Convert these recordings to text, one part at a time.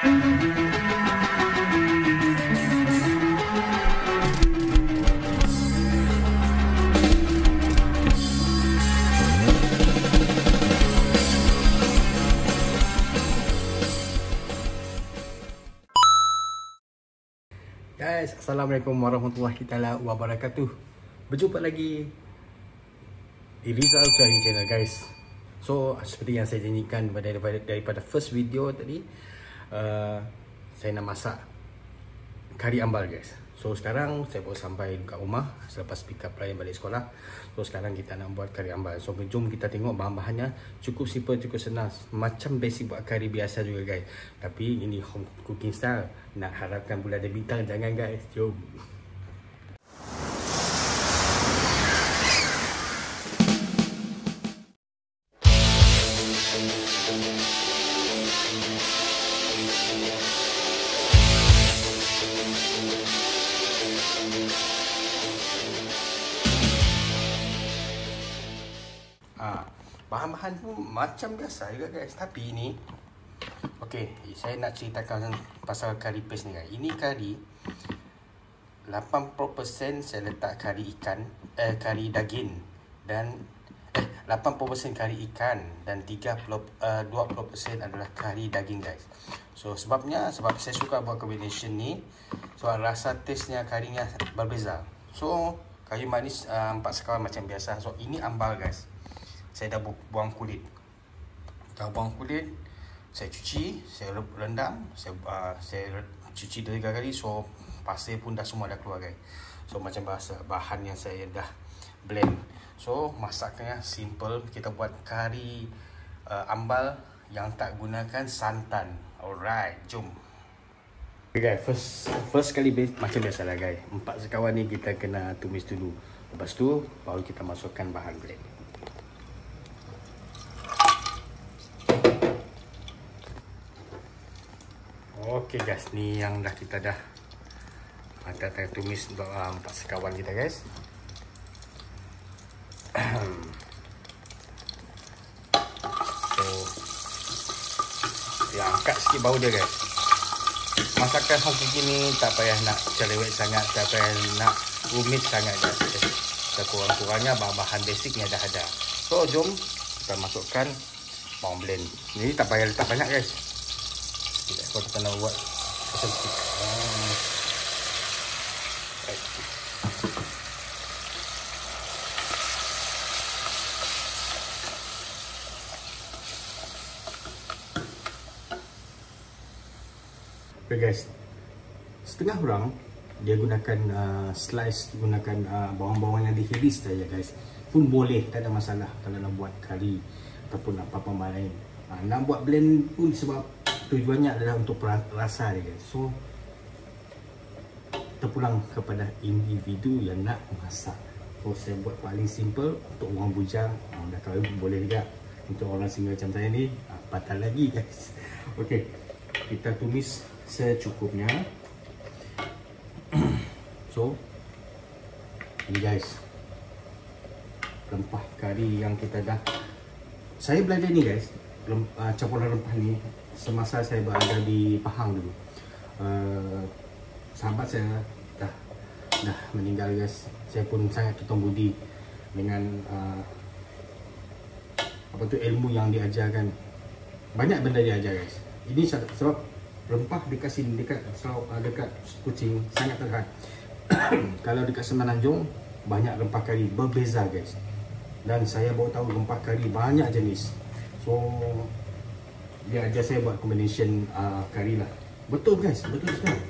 Guys, Assalamualaikum warahmatullahi wabarakatuh. Berjumpa lagi di Rizal Syahri Channel, guys. So, seperti yang saya janjikan daripada first video tadi, saya nak masak kari ambal, guys. So, sekarang saya baru sampai kat rumah selepas pick up Ryan balik sekolah. So, sekarang kita nak buat kari ambal. So, jom kita tengok bahan-bahannya. Cukup simple, cukup senang. Macam basic buat kari biasa juga, guys. Tapi ini home cooking style. Nak harapkan pula ada bintang, jangan, guys. Jom. Bahan-bahan pun macam biasa juga, guys. Tapi ini, okey, saya nak ceritakan pasal kari paste ni, guys. Ini kari 80% saya letak kari ikan, kari daging, dan 80% kari ikan dan 20% adalah kari daging, guys. So sebab saya suka buat combination ni, sebab rasa taste-nya karinya berbeza. So kayu manis 4 sekawan macam biasa. So ini ambal, guys. Saya dah buang kulit. Saya cuci, saya rendam, saya cuci 3 kali. So pasir pun dah semua dah keluar, guys. So macam bahan yang saya dah blend. So masaknya simple. Kita buat kari ambal yang tak gunakan santan. Alright, jom. Okay, guys, first kali macam biasalah, guys. 4 sekawan ni kita kena tumis dulu. Lepas tu baru kita masukkan bahan blend. Okey, guys, ni yang kita dah tumis untuk 4 sekawan kita, guys. So dia angkat sikit bau dia, guys. Masakan home cooking ni tak payah nak cerewet sangat, tak payah nak rumit sangat, guys. Sekurang-kurangnya bahan basicnya dah ada. So jom kita masukkan bawang blend. Ni tak payah letak banyak, guys. Kalau kita nak buat cantik. Okay, guys, setengah orang dia gunakan slice, gunakan bawang-bawang yang dihiris saja, guys. Pun boleh, tak ada masalah kalau nak buat kari ataupun apa-apa lain. Nak buat blend pun sebab tujuannya adalah untuk rasa dia, guys. So terpulang kepada individu yang nak masak. So saya buat paling simple untuk orang bujang. Dah kahwin boleh juga. Untuk orang single macam saya ni, patah lagi, guys. Okey, kita tumis secukupnya. So ini, guys, rempah kari yang kita dah, saya belajar ni, guys, campuran rempah ni semasa saya berada di Pahang dulu. Sahabat saya dah meninggal, guys. Saya pun sangat tutung budi dengan ilmu yang diajarkan. Banyak benda diajar, guys. Ini sebab rempah dekat sini, dekat Kuching sangat terhad. Kalau dekat Semenanjung banyak rempah kari berbeza, guys. Dan saya baru tahu rempah kari banyak jenis. So dia ajar saya buat combination kari lah. Betul, guys, betul sekali.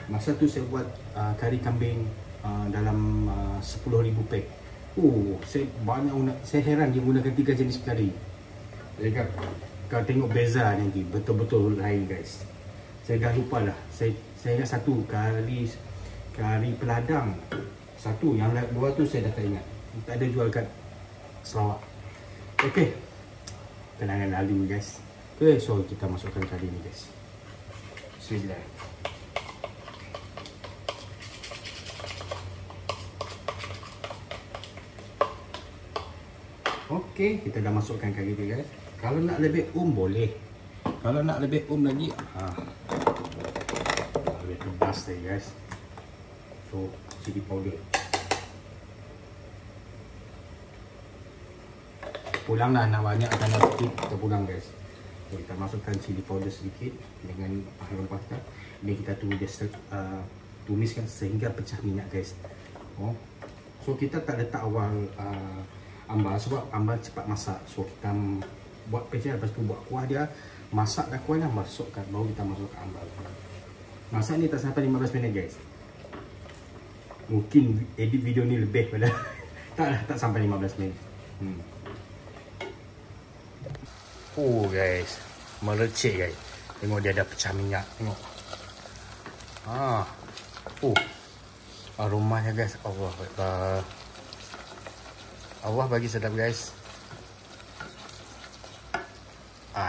Masa tu saya buat kari kambing dalam 10,000 pack. Saya heran dia gunakan 3 jenis kari. Jadi kan, kalau tengok beza nanti betul-betul lain, guys. Saya dah lupa lah. Saya ingat satu kari peladang. Satu, yang dua tu saya dah tak ingat. Tak ada jual kat Sarawak. Okey, kenangan lalu, guys. Okay, so kita masukkan kari ni, guys. Bismillah. Okey, kita dah masukkan kari ni, guys. Kalau nak lebih boleh. Kalau nak lebih lagi, Biar tebas tadi guys. So chili powder. Pulang lah, nak banyak atau nak sikit kita pulang guys. So kita masukkan chili powder sedikit dengan harum pasta. Ini kita tunggu dia tumiskan sehingga pecah minyak guys. Oh. So kita tak letak awal ambal sebab ambal cepat masak. So kita buat pecah, lepas tu buat kuah dia. Masak dah kuah dah, masukkan, baru kita masukkan ambal. Masak ni tak sampai 15 minit guys. Mungkin edit video ni lebih pada tak sampai 15 minit. Guys, melecik guys. Tengok dia ada pecah minyak, tengok. Aromanya guys, Allah Akbar. Allah bagi sedap guys.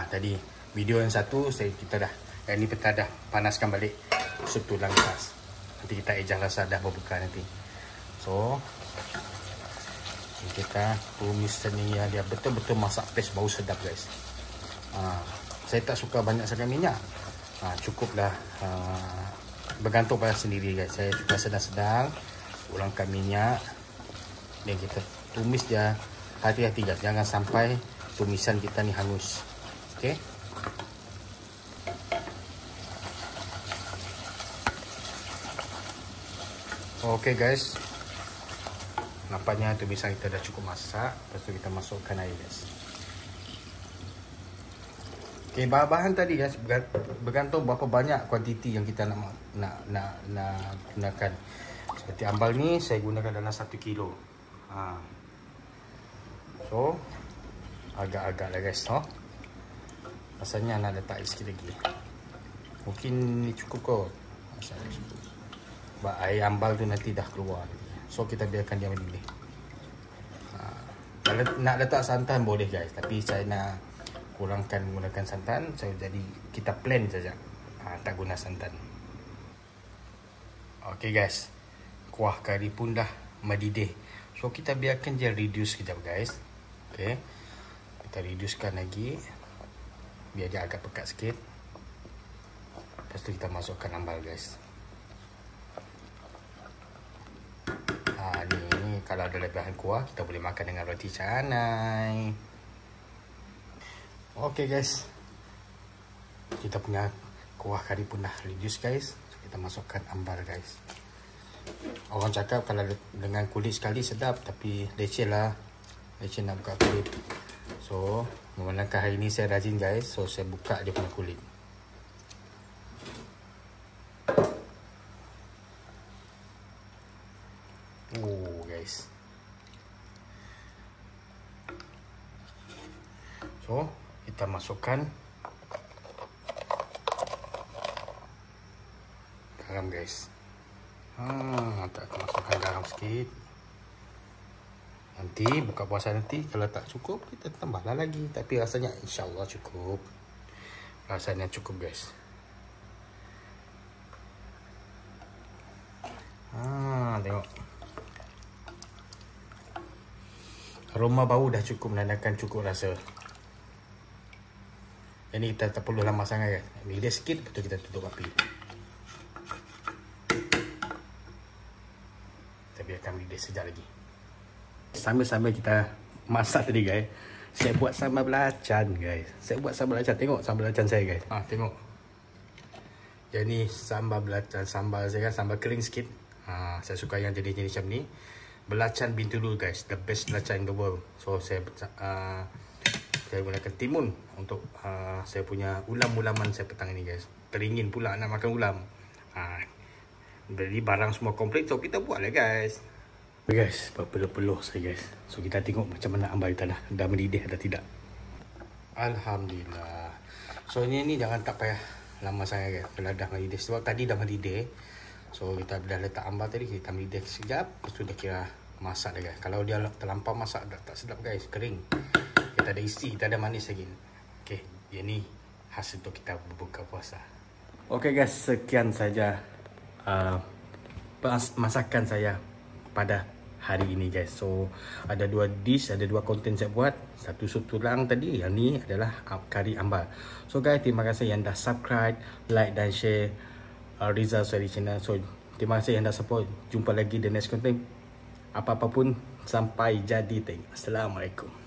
Tadi video yang satu kita dah, yang ni kita dah panaskan balik sup tulang khas. Nanti kita ejah rasa dah berbuka nanti. So kita tumis ni ya, dia betul-betul masak paste, bau sedap guys. Saya tak suka banyak sangat minyak. Cukuplah, bergantung pada sendiri guys. Saya suka sedang-sedang, kurangkan minyak dan kita tumis dia. Hati-hati guys, jangan sampai tumisan kita ni hangus. Okey. Okey guys. Nampaknya tumisan kita dah cukup masak. Lepas tu kita masukkan air guys. Okey, bahan-bahan tadi guys bergantung berapa banyak kuantiti yang kita nak gunakan. Seperti ambal ni saya gunakan dalam 1 kilo. So agak-agak lah guys, rasanya nak letak air sikit lagi. Mungkin ni cukup kot. Rasanya cukup. Sebab air ambal tu nanti dah keluar. So kita biarkan dia mendidih. Kalau nak letak santan boleh guys, tapi saya nak kurangkan menggunakan santan. So jadi kita plain saja, tak guna santan. Okay guys, kuah kari pun dah mendidih. So kita biarkan dia reduce kejap guys. Okay, kita reducekan lagi biar dia agak pekat sikit. Lepas tu kita masukkan ambal guys. Ni kalau ada lebihan kuah kita boleh makan dengan roti canai. Okay guys, kita punya kuah kari pun dah reduce guys. So, kita masukkan ambal guys. Orang cakap kalau dengan kulit sekali sedap, tapi leceh lah, leceh nak buka kulit. So memandangkan hari ni saya rajin guys, so saya buka dia punya kulit. Guys, so kita masukkan garam guys. Tak masukkan garam sikit. Nanti buka puasa nanti kalau tak cukup kita tambahlah lagi. Tapi rasanya insyaAllah cukup. Rasanya cukup guys. Tengok. Aroma bau dah cukup menandakan cukup rasa. Ini kita tak perlu lama sangat kan. Bila sikit betul kita tutup api. Kita biarkan mendidih sekejap lagi. Sambil-sambil kita masak tadi guys, saya buat sambal belacan guys. Saya buat sambal belacan. Tengok sambal belacan saya guys. Tengok. Yang ni sambal belacan. Sambal saya kan sambal kering sikit. Saya suka yang jenis-jenis macam ni. Belacan Bintulu guys, the best belacan in the world. So saya gunakan timun untuk saya punya ulam-ulaman saya petang ini guys. Teringin pula nak makan ulam. Beli barang semua komplit, so kita buat lah guys. Guys, berpeluh-peluh saya guys. So kita tengok macam mana ambal kita dah mendidih atau tidak. Alhamdulillah. So ini jangan tak payah lama sangat guys. Kalau dah mendidih, sebab tadi dah mendidih. So kita dah letak ambal tadi, kita mendidih sekejap. Lepas tu dah kira masak dah guys. Kalau dia terlampau masak dah tak sedap guys, kering. Kita ada isi, kita ada manis lagi. Okay, ini khas untuk kita berbuka puasa. Okay guys, sekian saja masakan saya pada hari ini guys. So ada dua dish, ada dua konten saya buat. Satu sup tulang tadi, yang ni adalah kari ambal. So guys, terima kasih yang dah subscribe, like dan share Rizal Suhairi Channel. So terima kasih yang dah support. Jumpa lagi the next content. Apa-apa pun sampai jadi. Assalamualaikum.